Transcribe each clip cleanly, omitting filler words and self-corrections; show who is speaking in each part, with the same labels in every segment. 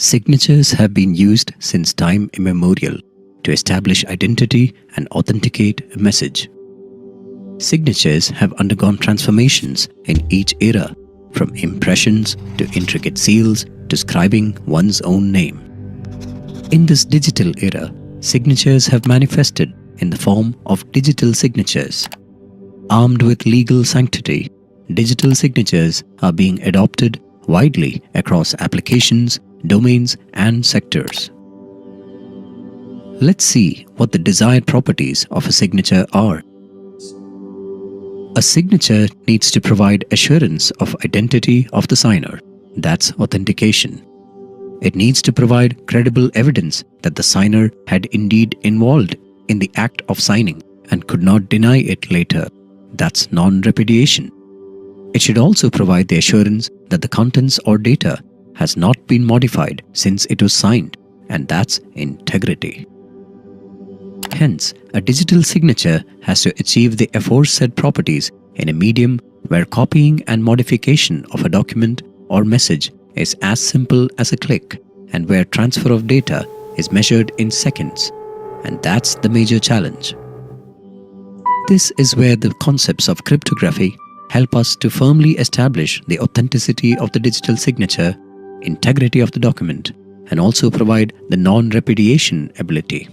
Speaker 1: Signatures have been used since time immemorial to establish identity and authenticate a message. Signatures have undergone transformations in each era, from impressions to intricate seals to scribing one's own name. In this digital era, signatures have manifested in the form of digital signatures. Armed with legal sanctity, digital signatures are being adopted widely across applications, domains, and sectors. Let's see what the desired properties of a signature are. A signature needs to provide assurance of identity of the signer. That's authentication. It needs to provide credible evidence that the signer had indeed involved in the act of signing and could not deny it later. That's non-repudiation. It should also provide the assurance that the contents or data has not been modified since it was signed, and that's integrity. Hence, a digital signature has to achieve the aforesaid properties in a medium where copying and modification of a document or message is as simple as a click, and where transfer of data is measured in seconds, and that's the major challenge. This is where the concepts of cryptography help us to firmly establish the authenticity of the digital signature, integrity of the document, and also provide the non-repudiation ability.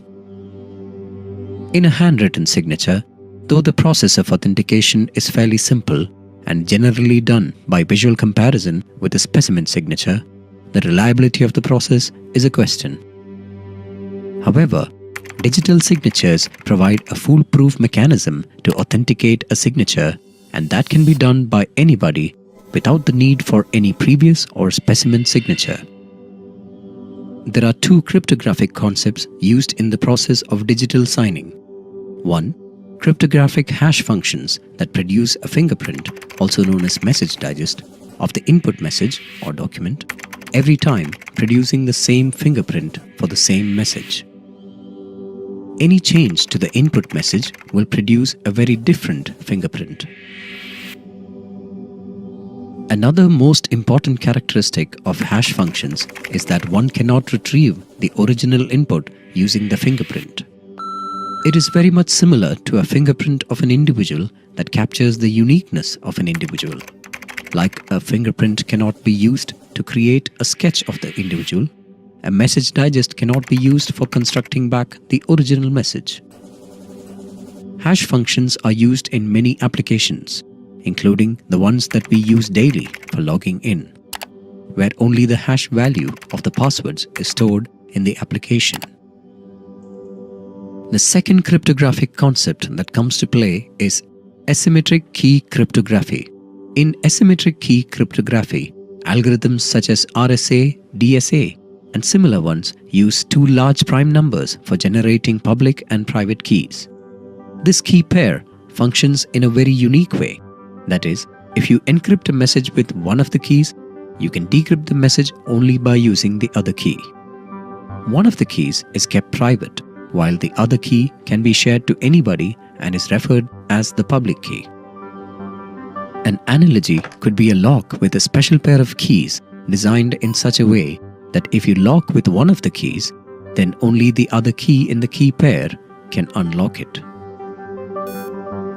Speaker 1: In a handwritten signature, though the process of authentication is fairly simple and generally done by visual comparison with a specimen signature, the reliability of the process is a question. However, digital signatures provide a foolproof mechanism to authenticate a signature, and that can be done by anybody without the need for any previous or specimen signature. There are two cryptographic concepts used in the process of digital signing. One, cryptographic hash functions that produce a fingerprint, also known as message digest, of the input message or document, every time producing the same fingerprint for the same message. Any change to the input message will produce a very different fingerprint. Another most important characteristic of hash functions is that one cannot retrieve the original input using the fingerprint. It is very much similar to a fingerprint of an individual that captures the uniqueness of an individual. Like a fingerprint cannot be used to create a sketch of the individual, a message digest cannot be used for constructing back the original message. Hash functions are used in many applications, including the ones that we use daily for logging in, where only the hash value of the passwords is stored in the application. The second cryptographic concept that comes to play is asymmetric key cryptography. In asymmetric key cryptography, algorithms such as RSA, DSA, and similar ones use two large prime numbers for generating public and private keys. This key pair functions in a very unique way. That is, if you encrypt a message with one of the keys, you can decrypt the message only by using the other key. One of the keys is kept private, while the other key can be shared to anybody and is referred as the public key. An analogy could be a lock with a special pair of keys designed in such a way that if you lock with one of the keys, then only the other key in the key pair can unlock it.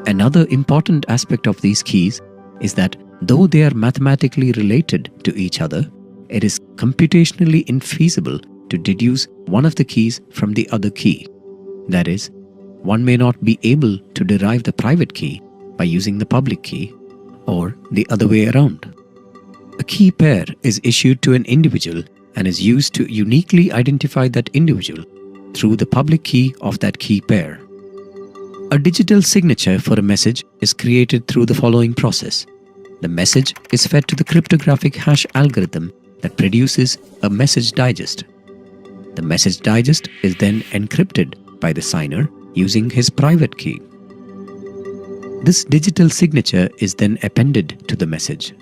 Speaker 1: Another important aspect of these keys is that though they are mathematically related to each other, it is computationally infeasible to deduce one of the keys from the other key. That is, one may not be able to derive the private key by using the public key, or the other way around. A key pair is issued to an individual and is used to uniquely identify that individual through the public key of that key pair. A digital signature for a message is created through the following process. The message is fed to the cryptographic hash algorithm that produces a message digest. The message digest is then encrypted by the signer using his private key. This digital signature is then appended to the message.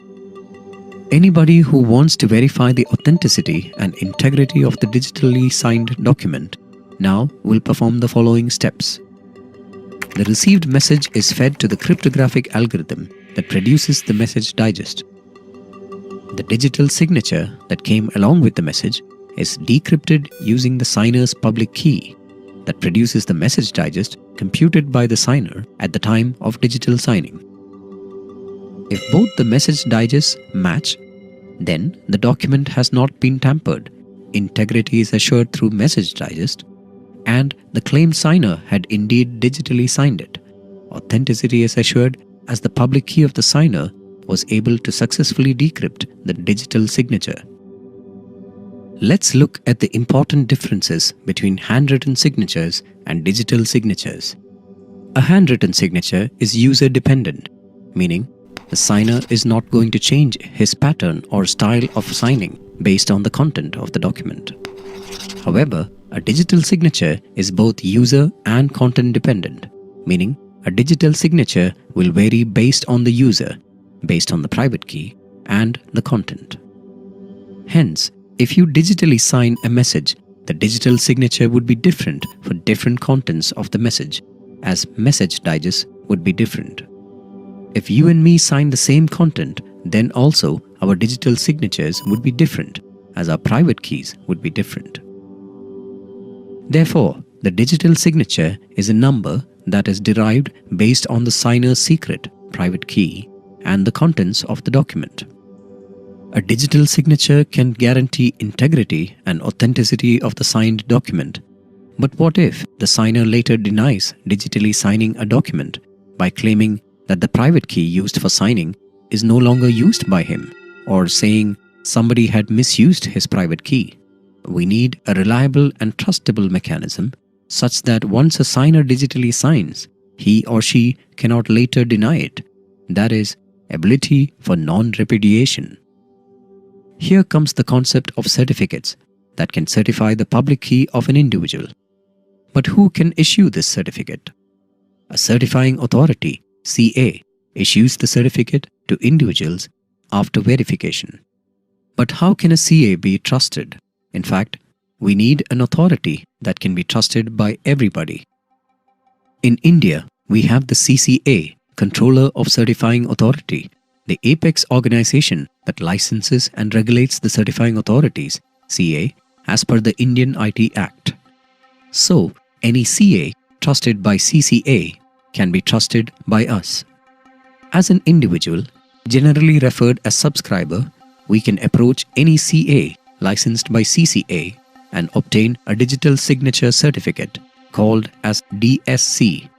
Speaker 1: Anybody who wants to verify the authenticity and integrity of the digitally signed document now will perform the following steps. The received message is fed to the cryptographic algorithm that produces the message digest. The digital signature that came along with the message is decrypted using the signer's public key that produces the message digest computed by the signer at the time of digital signing. If both the message digests match, then the document has not been tampered, integrity is assured through message digest, and the claimed signer had indeed digitally signed it. Authenticity is assured as the public key of the signer was able to successfully decrypt the digital signature. Let's look at the important differences between handwritten signatures and digital signatures. A handwritten signature is user-dependent, meaning the signer is not going to change his pattern or style of signing based on the content of the document. However, a digital signature is both user and content dependent, meaning a digital signature will vary based on the user, based on the private key and the content. Hence, if you digitally sign a message, the digital signature would be different for different contents of the message, as message digests would be different. If you and me sign the same content, then also our digital signatures would be different, as our private keys would be different. Therefore, the digital signature is a number that is derived based on the signer's secret, private key, and the contents of the document. A digital signature can guarantee integrity and authenticity of the signed document. But what if the signer later denies digitally signing a document by claiming that the private key used for signing is no longer used by him, or saying somebody had misused his private key? We need a reliable and trustable mechanism such that once a signer digitally signs, he or she cannot later deny it. That is, ability for non-repudiation. Here comes the concept of certificates that can certify the public key of an individual. But who can issue this certificate? A certifying authority, CA, issues the certificate to individuals after verification. But how can a CA be trusted? In fact, we need an authority that can be trusted by everybody. In India, we have the CCA, Controller of Certifying Authority, the apex organization that licenses and regulates the certifying authorities, CA, as per the Indian IT Act. So, any CA trusted by CCA can be trusted by us. As an individual, generally referred as subscriber, we can approach any CA licensed by CCA and obtain a digital signature certificate called as DSC,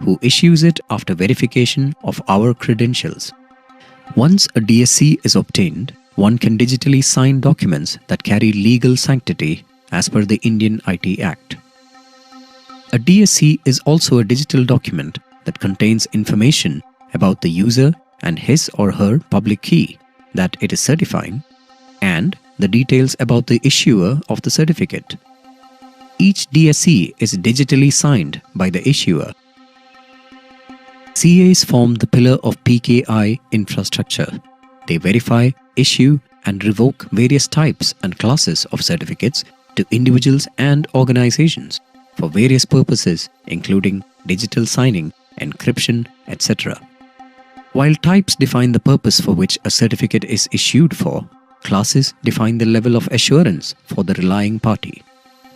Speaker 1: who issues it after verification of our credentials. Once a DSC is obtained, one can digitally sign documents that carry legal sanctity as per the Indian IT Act. A DSC is also a digital document that contains information about the user and his or her public key that it is certifying, and the details about the issuer of the certificate. Each DSC is digitally signed by the issuer. CAs form the pillar of PKI infrastructure. They verify, issue, and revoke various types and classes of certificates to individuals and organizations for various purposes, including digital signing, encryption, etc. While types define the purpose for which a certificate is issued for, classes define the level of assurance for the relying party.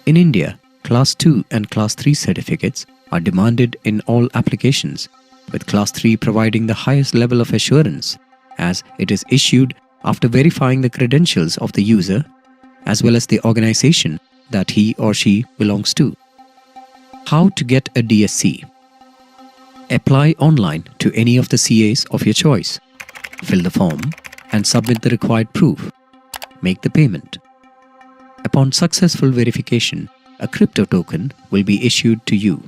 Speaker 1: In India, Class 2 and Class 3 certificates are demanded in all applications, with Class 3 providing the highest level of assurance, as it is issued after verifying the credentials of the user as well as the organization that he or she belongs to. How to get a DSC? Apply online to any of the CAs of your choice. Fill the form and submit the required proof. Make the payment. Upon successful verification, a crypto token will be issued to you.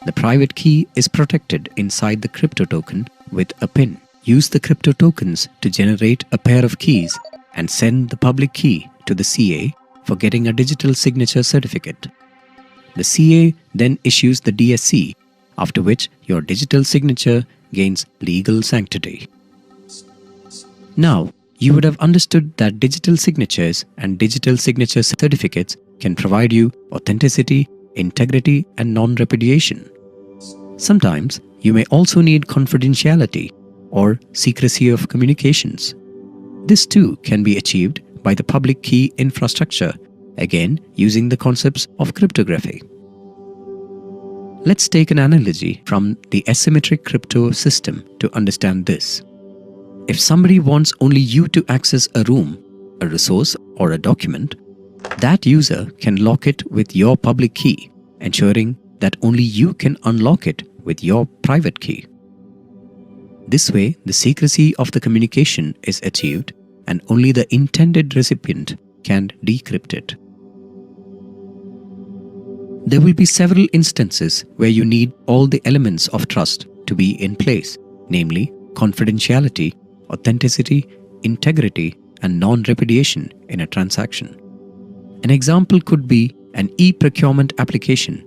Speaker 1: The private key is protected inside the crypto token with a PIN. Use the crypto tokens to generate a pair of keys and send the public key to the CA for getting a digital signature certificate. The CA then issues the DSC, after which your digital signature gains legal sanctity. Now, you would have understood that digital signatures and digital signature certificates can provide you authenticity, integrity, and non-repudiation. Sometimes, you may also need confidentiality or secrecy of communications. This too can be achieved by the public key infrastructure again using the concepts of cryptography. Let's take an analogy from the asymmetric crypto system to understand this. If somebody wants only you to access a room, a resource, or a document, that user can lock it with your public key, ensuring that only you can unlock it with your private key. This way, the secrecy of the communication is achieved and only the intended recipient can decrypt it. There will be several instances where you need all the elements of trust to be in place, namely confidentiality, authenticity, integrity, and non-repudiation in a transaction. An example could be an e-procurement application,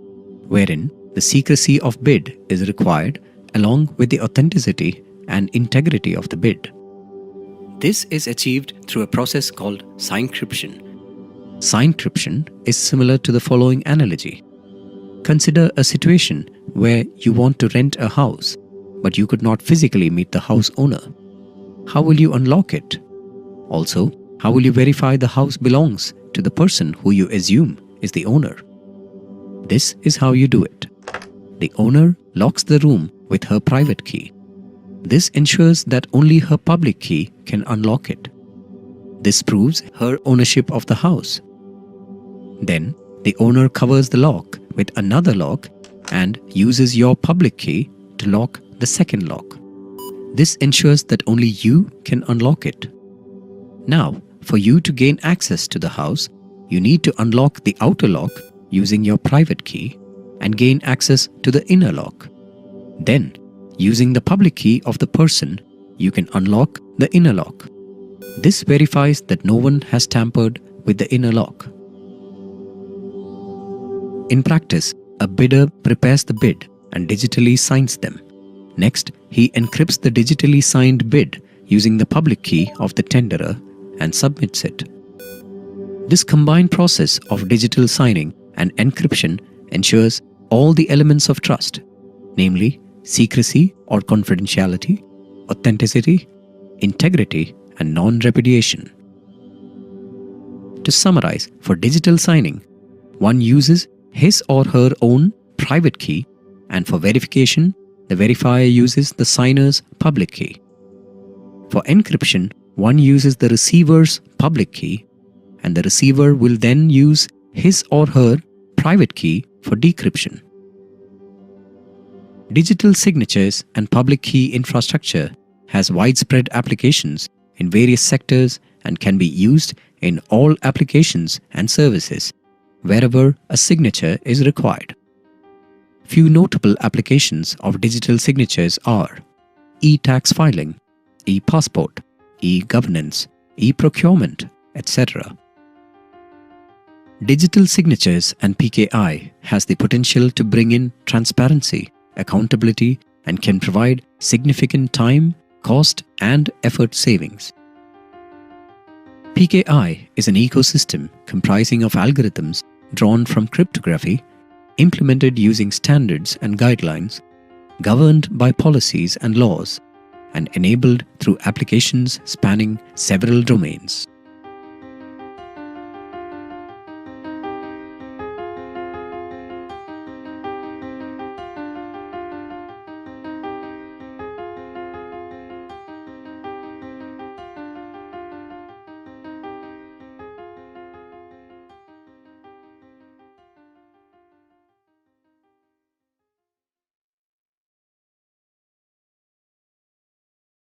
Speaker 1: wherein the secrecy of bid is required along with the authenticity and integrity of the bid. This is achieved through a process called sign-cryption. Sign-cryption is similar to the following analogy. Consider a situation where you want to rent a house, but you could not physically meet the house owner. How will you unlock it? Also, how will you verify the house belongs to the person who you assume is the owner? This is how you do it. The owner locks the room with her private key. This ensures that only her public key can unlock it. This proves her ownership of the house. Then, the owner covers the lock with another lock and uses your public key to lock the second lock. This ensures that only you can unlock it. Now, for you to gain access to the house, you need to unlock the outer lock using your private key and gain access to the inner lock. Then, using the public key of the person, you can unlock the inner lock. This verifies that no one has tampered with the inner lock. In practice, a bidder prepares the bid and digitally signs them. Next, he encrypts the digitally signed bid using the public key of the tenderer and submits it. This combined process of digital signing and encryption ensures all the elements of trust, namely secrecy or confidentiality, authenticity, integrity, and non-repudiation. To summarize, for digital signing, one uses his or her own private key, and for verification, the verifier uses the signer's public key. For encryption, one uses the receiver's public key, and the receiver will then use his or her private key for decryption. Digital signatures and public key infrastructure has widespread applications in various sectors and can be used in all applications and services wherever a signature is required. Few notable applications of digital signatures are e-tax filing, e-passport, e-governance, e-procurement, etc. Digital signatures and PKI has the potential to bring in transparency, accountability, and can provide significant time, cost, and effort savings. PKI is an ecosystem comprising of algorithms drawn from cryptography, implemented using standards and guidelines, governed by policies and laws, and enabled through applications spanning several domains.